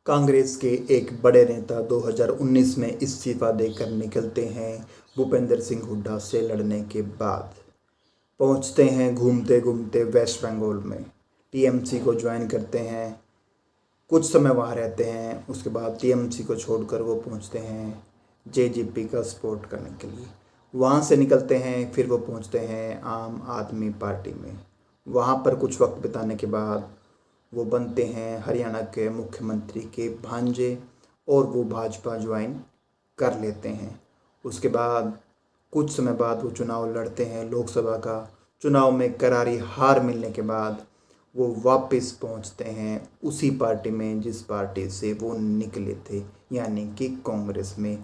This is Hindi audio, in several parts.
कांग्रेस के एक बड़े नेता 2019 में इस्तीफा देकर निकलते हैं भूपेंद्र सिंह हुड्डा से लड़ने के बाद। पहुंचते हैं घूमते घूमते वेस्ट बंगाल में, टीएमसी को ज्वाइन करते हैं। कुछ समय वहाँ रहते हैं, उसके बाद टीएमसी को छोड़कर वो पहुंचते हैं जेजेपी का सपोर्ट करने के लिए। वहाँ से निकलते हैं, फिर वो पहुंचते हैं आम आदमी पार्टी में। वहाँ पर कुछ वक्त बिताने के बाद वो बनते हैं हरियाणा के मुख्यमंत्री के भांजे और वो भाजपा ज्वाइन कर लेते हैं। उसके बाद कुछ समय बाद वो चुनाव लड़ते हैं लोकसभा का। चुनाव में करारी हार मिलने के बाद वो वापस पहुंचते हैं उसी पार्टी में जिस पार्टी से वो निकले थे, यानी कि कांग्रेस में।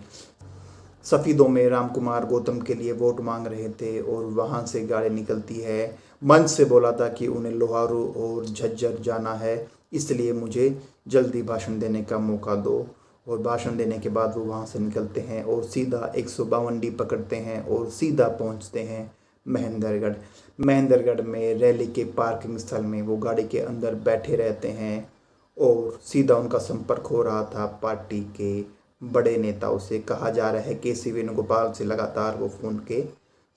सफ़ीदों में रामकुमार गौतम के लिए वोट मांग रहे थे और वहाँ से गाड़ी निकलती है। मंच से बोला था कि उन्हें लोहारू और झज्जर जाना है, इसलिए मुझे जल्दी भाषण देने का मौका दो। और भाषण देने के बाद वो वहाँ से निकलते हैं और सीधा 152 पकड़ते हैं और सीधा पहुँचते हैं महेंद्रगढ़। महेंद्रगढ़ में रैली के पार्किंग स्थल में वो गाड़ी के अंदर बैठे रहते हैं और सीधा उनका संपर्क हो रहा था पार्टी के बड़े नेताओं से। कहा जा रहा है के.सी. वेणुगोपाल से लगातार वो फ़ोन के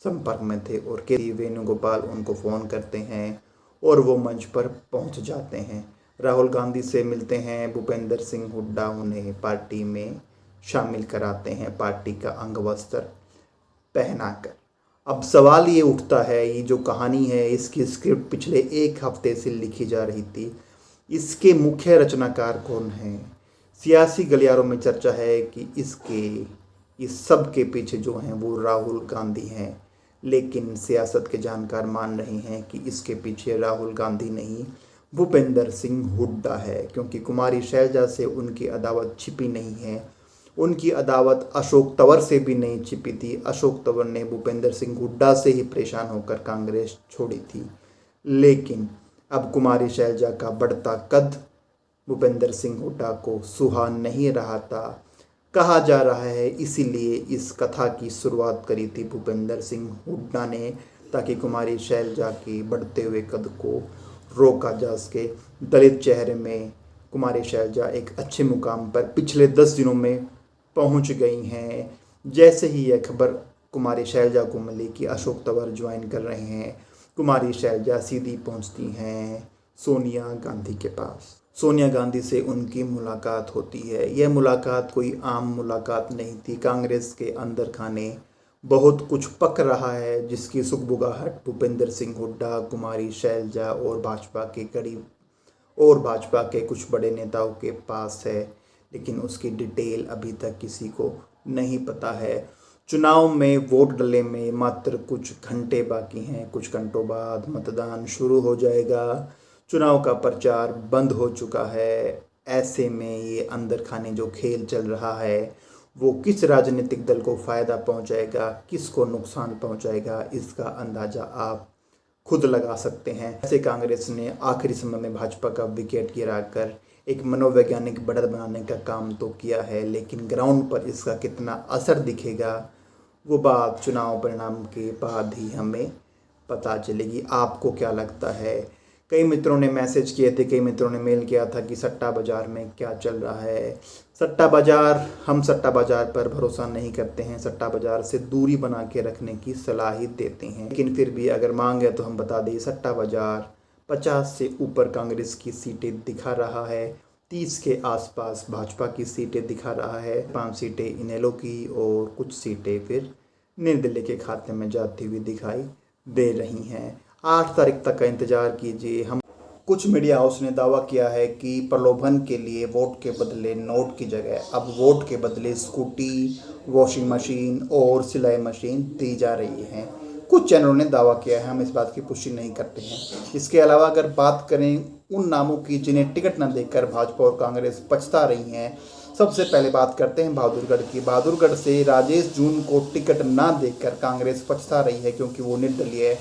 संपर्क में थे और के.सी. वेणुगोपाल उनको फ़ोन करते हैं और वो मंच पर पहुंच जाते हैं। राहुल गांधी से मिलते हैं भूपेंद्र सिंह हुड्डा, उन्हें पार्टी में शामिल कराते हैं पार्टी का अंग वस्त्र पहनाकर। अब सवाल ये उठता है, ये जो कहानी है इसकी स्क्रिप्ट पिछले एक हफ्ते से लिखी जा रही थी, इसके मुख्य रचनाकार कौन हैं? सियासी गलियारों में चर्चा है कि इस सब के पीछे जो हैं वो राहुल गांधी हैं, लेकिन सियासत के जानकार मान रहे हैं कि इसके पीछे राहुल गांधी नहीं भूपेंद्र सिंह हुड्डा है, क्योंकि कुमारी शैलजा से उनकी अदावत छिपी नहीं है। उनकी अदावत अशोक तंवर से भी नहीं छिपी थी। अशोक तंवर ने भूपेंद्र सिंह हुड्डा से ही परेशान होकर कांग्रेस छोड़ी थी, लेकिन अब कुमारी शैलजा का बढ़ता कद भूपेंद्र सिंह हुड्डा को सुहा नहीं रहा था। कहा जा रहा है इसीलिए इस कथा की शुरुआत करी थी भूपेंद्र सिंह हुड्डा ने, ताकि कुमारी शैलजा के बढ़ते हुए कद को रोका जा सके। दलित चेहरे में कुमारी शैलजा एक अच्छे मुकाम पर पिछले 10 दिनों में पहुंच गई हैं। जैसे ही यह खबर कुमारी शैलजा को मिली कि अशोक तंवर ज्वाइन कर रहे हैं, कुमारी शैलजा सीधी पहुंचती हैं सोनिया गांधी के पास। सोनिया गांधी से उनकी मुलाकात होती है। यह मुलाकात कोई आम मुलाकात नहीं थी। कांग्रेस के अंदर खाने बहुत कुछ पक रहा है, जिसकी सुगबुगाहट भूपेंद्र सिंह हुड्डा, कुमारी शैलजा और भाजपा के कुछ बड़े नेताओं के पास है, लेकिन उसकी डिटेल अभी तक किसी को नहीं पता है। चुनाव में वोट डलने में मात्र कुछ घंटे बाकी हैं। कुछ घंटों बाद मतदान शुरू हो जाएगा। चुनाव का प्रचार बंद हो चुका है। ऐसे में ये अंदर खाने जो खेल चल रहा है वो किस राजनीतिक दल को फ़ायदा पहुंचाएगा, किसको नुकसान पहुंचाएगा, इसका अंदाज़ा आप खुद लगा सकते हैं। ऐसे कांग्रेस ने आखिरी समय में भाजपा का विकेट गिराकर एक मनोवैज्ञानिक बढ़त बनाने का काम तो किया है, लेकिन ग्राउंड पर इसका कितना असर दिखेगा वो बात चुनाव परिणाम के बाद ही हमें पता चलेगी। आपको क्या लगता है? कई मित्रों ने मैसेज किए थे, कई मित्रों ने मेल किया था कि सट्टा बाज़ार में क्या चल रहा है। हम सट्टा बाज़ार पर भरोसा नहीं करते हैं। सट्टा बाज़ार से दूरी बना के रखने की सलाह ही देते हैं, लेकिन फिर भी अगर मांग है तो हम बता दें, सट्टा बाज़ार 50 से ऊपर कांग्रेस की सीटें दिखा रहा है, 30 के आसपास भाजपा की सीटें दिखा रहा है, 5 सीटें इनेलो की और कुछ सीटें फिर निर्दलीय के खाते में जाती हुई दिखाई दे रही हैं। 8 तारीख तक का इंतज़ार कीजिए। कुछ मीडिया हाउस ने दावा किया है कि प्रलोभन के लिए वोट के बदले नोट की जगह अब वोट के बदले स्कूटी, वॉशिंग मशीन और सिलाई मशीन दी जा रही हैं। कुछ चैनलों ने दावा किया है, हम इस बात की पुष्टि नहीं करते हैं। इसके अलावा अगर बात करें उन नामों की जिन्हें टिकट न देकर भाजपा और कांग्रेस पछता रही हैं, सबसे पहले बात करते हैं बहादुरगढ़ की। बहादुरगढ़ से राजेश जून को टिकट ना देकर कांग्रेस पछता रही है, क्योंकि वो निर्दलीय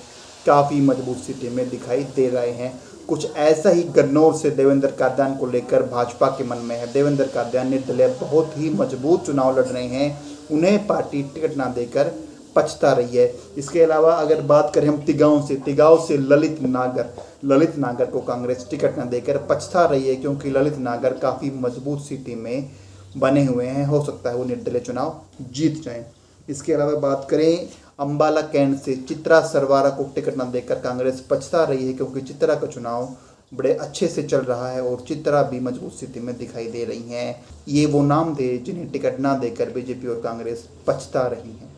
काफ़ी मजबूत स्थिति में दिखाई दे रहे हैं। कुछ ऐसा ही गन्नौर से देवेंद्र कादियान को लेकर भाजपा के मन में है। देवेंद्र कादियान निर्दलीय बहुत ही मजबूत चुनाव लड़ रहे हैं, उन्हें पार्टी टिकट ना देकर पछता रही है। इसके अलावा अगर बात करें हम तिगांव से ललित नागर, ललित नागर को कांग्रेस टिकट न देकर पछता रही है, क्योंकि ललित नागर काफ़ी मजबूत स्थिति में बने हुए हैं। हो सकता है वो निर्दलीय चुनाव जीत जाएं। इसके अलावा बात करें अंबाला कैंट से, चित्रा सरवारा को टिकट न देकर कांग्रेस पछता रही है, क्योंकि चित्रा का चुनाव बड़े अच्छे से चल रहा है और चित्रा भी मजबूत स्थिति में दिखाई दे रही हैं। ये वो नाम थे जिन्हें टिकट ना देकर बीजेपी और कांग्रेस पछता रही हैं।